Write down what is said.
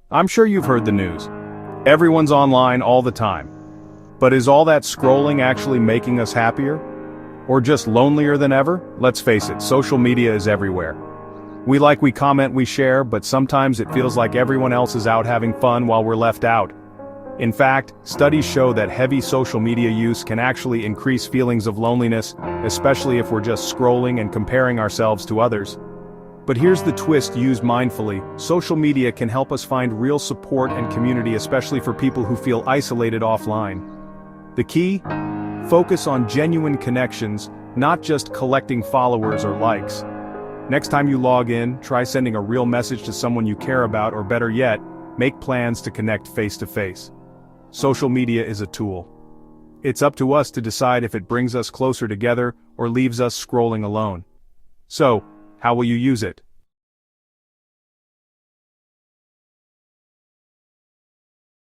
I'm sure you've heard the news. Everyone's online all the time. But is all that scrolling actually making us happier? Or just lonelier than ever? Let's face it, social media is everywhere. We like, we comment, we share, but sometimes it feels like everyone else is out having fun while we're left out. In fact, studies show that heavy social media use can actually increase feelings of loneliness, especially if we're just scrolling and comparing ourselves to others. But here's the twist: used mindfully, social media can help us find real support and community, especially for people who feel isolated offline. The key? Focus on genuine connections, not just collecting followers or likes. Next time you log in, try sending a real message to someone you care about, or better yet, make plans to connect face to face. Social media is a tool. It's up to us to decide if it brings us closer together or leaves us scrolling alone. So, how will you use it?